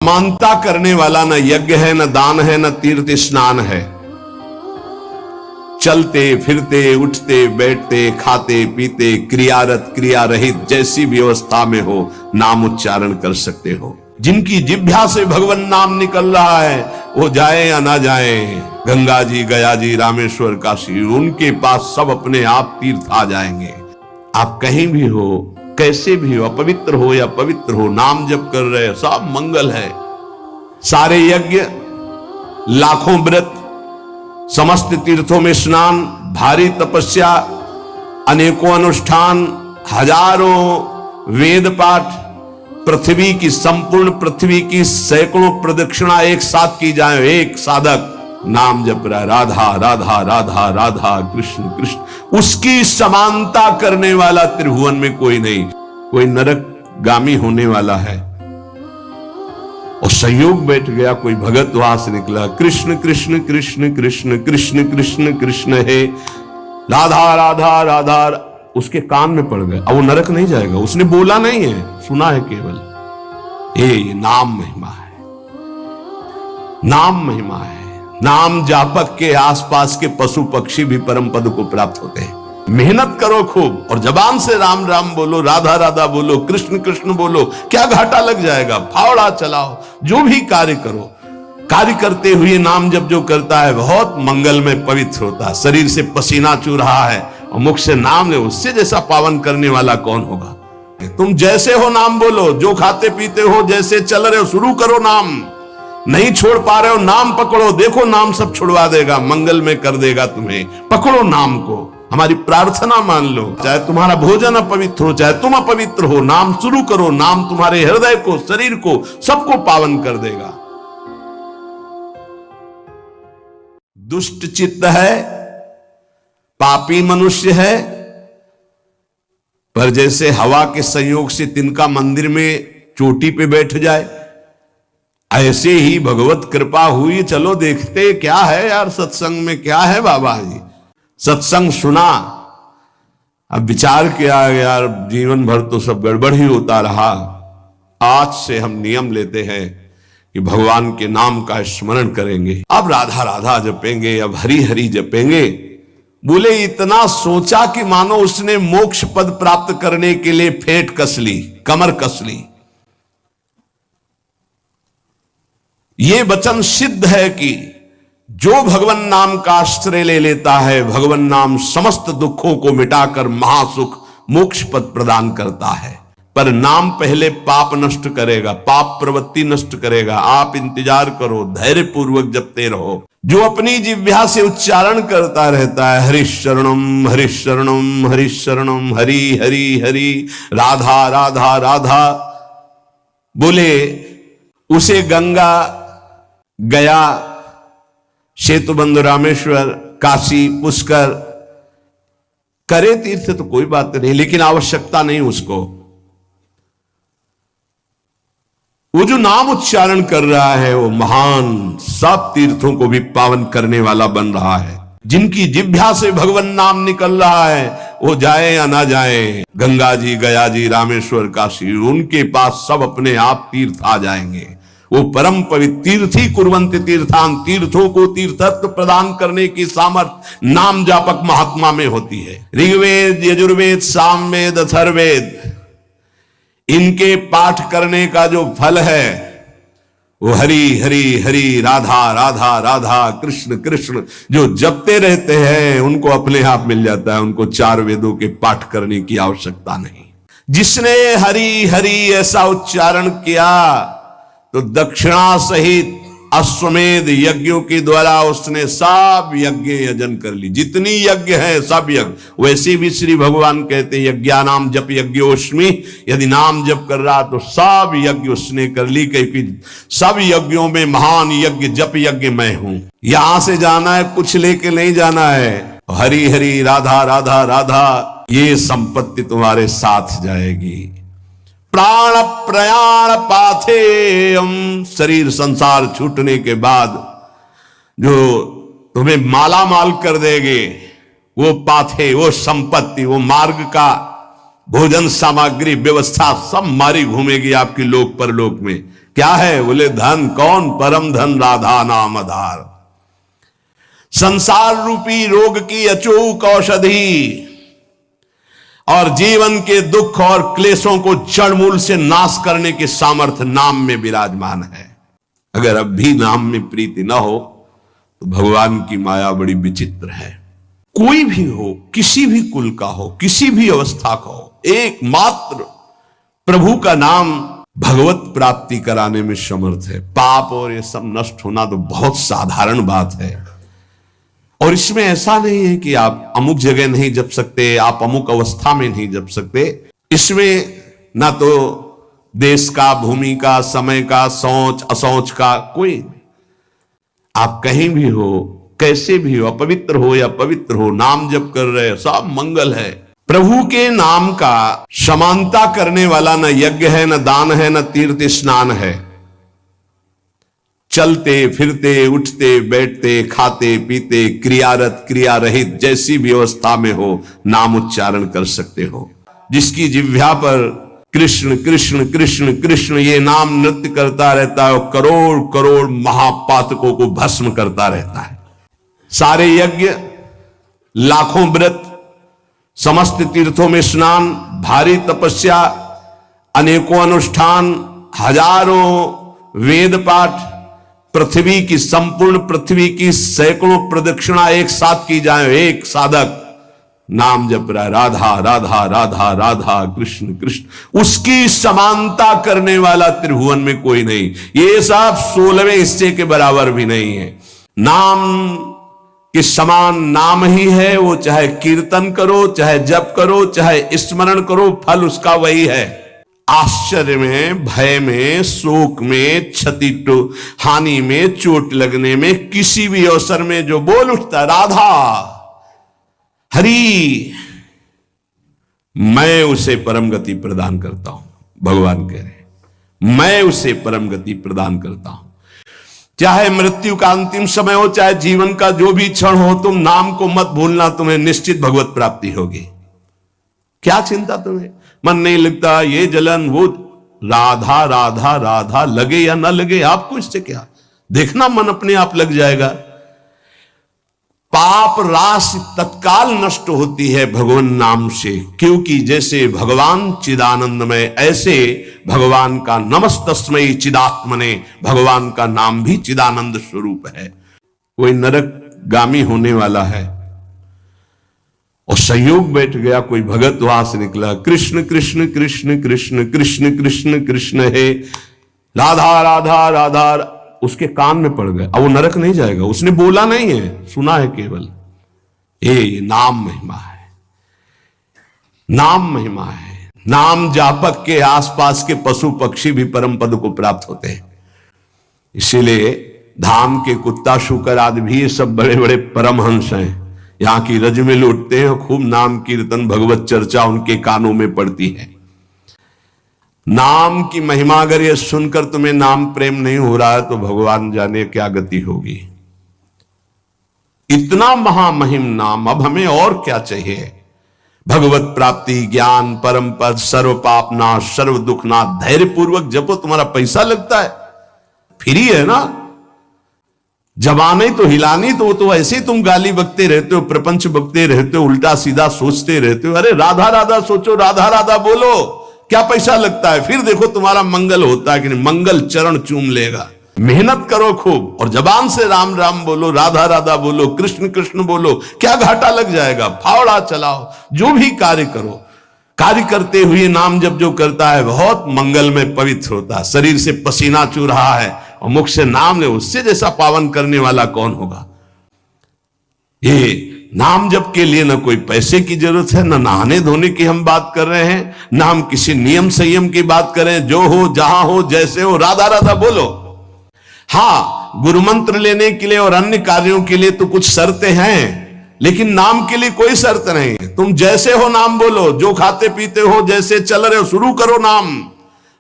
मानता करने वाला न यज्ञ है, न दान है, न तीर्थ स्नान है। चलते फिरते उठते बैठते खाते पीते क्रियारत क्रिया रहित जैसी भी अवस्था में हो नाम उच्चारण कर सकते हो। जिनकी जिह्वा से भगवान नाम निकल रहा है वो जाए या ना जाए, गंगा जी गया जी रामेश्वर काशी, उनके पास सब अपने आप तीर्थ आ जाएंगे। आप कहीं भी हो कैसे भी हो, अपवित्र हो या पवित्र हो, नाम जप कर रहे सब मंगल है। सारे यज्ञ, लाखों व्रत, समस्त तीर्थों में स्नान, भारी तपस्या, अनेकों अनुष्ठान, हजारों वेद पाठ, पृथ्वी की संपूर्ण पृथ्वी की सैकड़ों प्रदक्षिणा एक साथ की जाए। एक साधक नाम जप रहा है, राधा राधा राधा राधा कृष्ण कृष्ण, उसकी समानता करने वाला त्रिभुवन में कोई नहीं। कोई नरकगामी होने वाला है और संयोग बैठ गया, कोई भगत वहां से निकला, कृष्ण कृष्ण कृष्ण कृष्ण कृष्ण कृष्ण कृष्ण है, राधा राधा राधा, उसके कान में पड़ गए। अब वो नरक नहीं जाएगा, उसने बोला नहीं है, सुना है केवल। ये नाम महिमा है, नाम महिमा है। नाम जापक के आसपास के पशु पक्षी भी परम पद को प्राप्त होते हैं। मेहनत करो खूब और जबान से राम राम बोलो, राधा राधा बोलो, कृष्ण कृष्ण बोलो, क्या घाटा लग जाएगा। फावड़ा चलाओ, जो भी कार्य करो, कार्य करते हुए नाम जब जो करता है बहुत मंगलमय पवित्र होता है। शरीर से पसीना चू रहा है और मुख से नाम ले, उससे जैसा पावन करने वाला कौन होगा। तुम जैसे हो नाम बोलो, जो खाते पीते हो, जैसे चल रहे हो शुरू करो नाम। नहीं छोड़ पा रहे हो नाम पकड़ो, देखो नाम सब छुड़वा देगा, मंगल में कर देगा तुम्हें। पकड़ो नाम को, हमारी प्रार्थना मान लो। चाहे तुम्हारा भोजन अपवित्र हो, चाहे तुम अपवित्र हो, नाम शुरू करो। नाम तुम्हारे हृदय को, शरीर को, सबको पावन कर देगा। दुष्ट चित्त है, पापी मनुष्य है, पर जैसे हवा के संयोग से तिनका मंदिर में चोटी पे बैठ जाए, ऐसे ही भगवत कृपा हुई। चलो देखते क्या है यार, सत्संग में क्या है बाबा जी। सत्संग सुना, अब विचार किया यार जीवन भर तो सब गड़बड़ ही होता रहा। आज से हम नियम लेते हैं कि भगवान के नाम का स्मरण करेंगे। अब राधा राधा जपेंगे, अब हरि हरि जपेंगे। बोले इतना सोचा कि मानो उसने मोक्ष पद प्राप्त करने के लिए फेंट कस ली, कमर कस ली। ये वचन सिद्ध है कि जो भगवान नाम का आश्रय ले लेता है, भगवान नाम समस्त दुखों को मिटाकर महासुख मोक्ष पद प्रदान करता है। पर नाम पहले पाप नष्ट करेगा, पाप प्रवृत्ति नष्ट करेगा। आप इंतजार करो, धैर्य पूर्वक जपते रहो। जो अपनी जिह्वा से उच्चारण करता रहता है, हरिशरणम हरिशरणम हरिशरणम, हरि हरि हरि, राधा राधा राधा, बोले उसे गंगा गया, सेतुबंध, रामेश्वर, काशी, पुष्कर करे तीर्थ तो कोई बात नहीं, लेकिन आवश्यकता नहीं उसको। वो जो नाम उच्चारण कर रहा है वो महान सब तीर्थों को भी पावन करने वाला बन रहा है। जिनकी जिह्वा से भगवान नाम निकल रहा है वो जाए या ना जाए, गंगा जी गया जी रामेश्वर काशी, उनके पास सब अपने आप तीर्थ आ जाएंगे। वो परम पवित्र तीर्थी कुर्वन्ति तीर्थान, तीर्थों को तीर्थत्व प्रदान करने की सामर्थ्य नाम जापक महात्मा में होती है। ऋग्वेद, यजुर्वेद, सामवेद, अथर्ववेद, इनके पाठ करने का जो फल है वो हरि हरि हरि, राधा राधा राधा, कृष्ण कृष्ण, जो जपते रहते हैं उनको अपने आप मिल जाता है। उनको चार वेदों के पाठ करने की आवश्यकता नहीं। जिसने हरि हरि ऐसा उच्चारण किया तो दक्षिणा सहित अश्वमेध यज्ञों के द्वारा उसने सब यज्ञ यजन कर ली। जितनी यज्ञ है सब यज्ञ। वैसे भी श्री भगवान कहते हैं यज्ञानाम जप यज्ञोस्मि, यदि नाम जप कर रहा तो सब यज्ञ उसने कर ली, क्योंकि सब यज्ञों में महान यज्ञ जप यज्ञ मैं हूं। यहां से जाना है, कुछ लेके नहीं जाना है। हरि हरि, राधा राधा राधा, ये संपत्ति तुम्हारे साथ जाएगी। प्राण प्रयाण पाथेयम, शरीर संसार छूटने के बाद जो तुम्हें माला माल कर देंगे वो पाथे, वो संपत्ति, वो मार्ग का भोजन सामग्री व्यवस्था सब मारी घूमेगी आपकी लोक परलोक में। क्या है? बोले धन। कौन? परम धन राधा नाम आधार। संसार रूपी रोग की अचूक औषधि और जीवन के दुख और क्लेशों को जड़ मूल से नाश करने के सामर्थ्य नाम में विराजमान है। अगर अब भी नाम में प्रीति न हो तो भगवान की माया बड़ी विचित्र है। कोई भी हो, किसी भी कुल का हो, किसी भी अवस्था का हो, एकमात्र प्रभु का नाम भगवत प्राप्ति कराने में समर्थ है। पाप और ये सब नष्ट होना तो बहुत साधारण बात है। और इसमें ऐसा नहीं है कि आप अमुक जगह नहीं जप सकते, आप अमुक अवस्था में नहीं जप सकते। इसमें ना तो देश का, भूमि का, समय का, सोच असोच का कोई, आप कहीं भी हो, कैसे भी हो, अपवित्र हो या पवित्र हो, नाम जप कर रहे हो, सब मंगल है। प्रभु के नाम का समानता करने वाला न यज्ञ है, न दान है, न तीर्थ स्नान है। चलते फिरते, उठते बैठते, खाते पीते, क्रियारत क्रिया रहित, जैसी भी अवस्था में हो नाम उच्चारण कर सकते हो। जिसकी जिह्वा पर कृष्ण कृष्ण कृष्ण कृष्ण ये नाम नृत्य करता रहता है, और करोड़ करोड़ महापातकों को भस्म करता रहता है। सारे यज्ञ, लाखों व्रत, समस्त तीर्थों में स्नान, भारी तपस्या, अनेकों अनुष्ठान, हजारों वेद पाठ, पृथ्वी की, संपूर्ण पृथ्वी की सैकड़ों प्रदक्षिणा एक साथ की जाए, एक साधक नाम जप रहा है, राधा राधा राधा राधा कृष्ण कृष्ण, उसकी समानता करने वाला त्रिभुवन में कोई नहीं। ये सब 16वें हिस्से के बराबर भी नहीं है। नाम के समान नाम ही है वो, चाहे कीर्तन करो, चाहे जप करो, चाहे स्मरण करो, फल उसका वही है। आश्चर्य में, भय में, शोक में, क्षति हानि में, चोट लगने में, किसी भी अवसर में जो बोल उठता राधा हरि, मैं उसे परम गति प्रदान करता हूं। भगवान कह रहे मैं उसे परम गति प्रदान करता हूं। चाहे मृत्यु का अंतिम समय हो, चाहे जीवन का जो भी क्षण हो, तुम नाम को मत भूलना, तुम्हें निश्चित भगवत प्राप्ति होगी। क्या चिंता तुम्हें? मन नहीं लगता, ये जलन वो, राधा राधा राधा, लगे या ना लगे आपको इससे क्या, देखना मन अपने आप लग जाएगा। पाप राशि तत्काल नष्ट होती है भगवान नाम से, क्योंकि जैसे भगवान चिदानंदमय, ऐसे भगवान का नमस्तस्मै चिदात्मने, भगवान का नाम भी चिदानंद स्वरूप है। कोई नरकगामी होने वाला है और संयोग बैठ गया, कोई भगत वहां से निकला, कृष्ण कृष्ण कृष्ण कृष्ण कृष्ण कृष्ण कृष्ण है, राधा राधा राधा, उसके कान में पड़ गए। अब वो नरक नहीं जाएगा, उसने बोला नहीं है, सुना है केवल। ये नाम महिमा है, नाम महिमा है। नाम जापक के आसपास के पशु पक्षी भी परम पद को प्राप्त होते हैं। इसीलिए धाम के कुत्ता शुकर आदि भी ये सब बड़े बड़े परमहंस हैं, यहां की रज में लौटते हैं, खूब नाम कीर्तन भगवत चर्चा उनके कानों में पड़ती है। नाम की महिमा अगर ये सुनकर तुम्हें नाम प्रेम नहीं हो रहा है तो भगवान जाने क्या गति होगी। इतना महामहिम नाम, अब हमें और क्या चाहिए? भगवत प्राप्ति, ज्ञान, परम पद, सर्व पाप नाश, सर्व दुख नाश। धैर्य पूर्वक जपो, तुम्हारा पैसा लगता है, फ्री है ना। जबाने तो हिलानी, तो वो तो ऐसे ही तुम गाली बकते रहते हो, प्रपंच बकते रहते हो, उल्टा सीधा सोचते रहते हो। अरे राधा राधा सोचो, राधा राधा बोलो, क्या पैसा लगता है? फिर देखो तुम्हारा मंगल होता है कि नहीं, मंगल चरण चूम लेगा। मेहनत करो खूब और जबान से राम राम बोलो, राधा राधा बोलो, कृष्ण कृष्ण बोलो, क्या घाटा लग जाएगा? फावड़ा चलाओ, जो भी कार्य करो, कार्य करते हुए नाम जब जो करता है बहुत मंगल में पवित्र होता है। शरीर से पसीना चू रहा है और मुख से नाम ले, उससे जैसा पावन करने वाला कौन होगा? ये नाम जप के लिए ना कोई पैसे की जरूरत है, ना नहाने धोने की हम बात कर रहे हैं, ना हम किसी नियम संयम की बात करें। जो हो, जहां हो, जैसे हो, राधा राधा बोलो। हाँ, गुरु मंत्र लेने के लिए और अन्य कार्यों के लिए तो कुछ शर्तें हैं, लेकिन नाम के लिए कोई शर्त नहीं। तुम जैसे हो नाम बोलो, जो खाते पीते हो, जैसे चल रहे हो, शुरू करो नाम।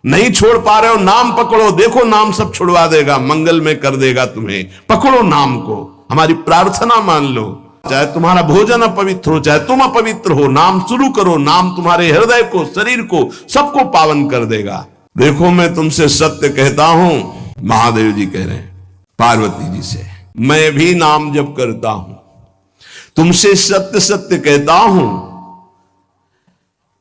नहीं छोड़ पा रहे हो, नाम पकड़ो, देखो नाम सब छुड़वा देगा, मंगल में कर देगा तुम्हें। पकड़ो नाम को, हमारी प्रार्थना मान लो। चाहे तुम्हारा भोजन अपवित्र हो, चाहे तुम अपवित्र हो, नाम शुरू करो। नाम तुम्हारे हृदय को, शरीर को, सबको पावन कर देगा। देखो मैं तुमसे सत्य कहता हूं, महादेव जी कह रहे हैं पार्वती जी से, मैं भी नाम जप करता हूं, तुमसे सत्य सत्य कहता हूं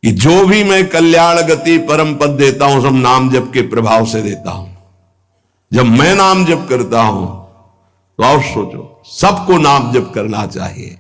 कि जो भी मैं कल्याण गति परम पद देता हूं सब नाम जप के प्रभाव से देता हूं। जब मैं नाम जप करता हूं तो और सोचो, सबको नाम जप करना चाहिए।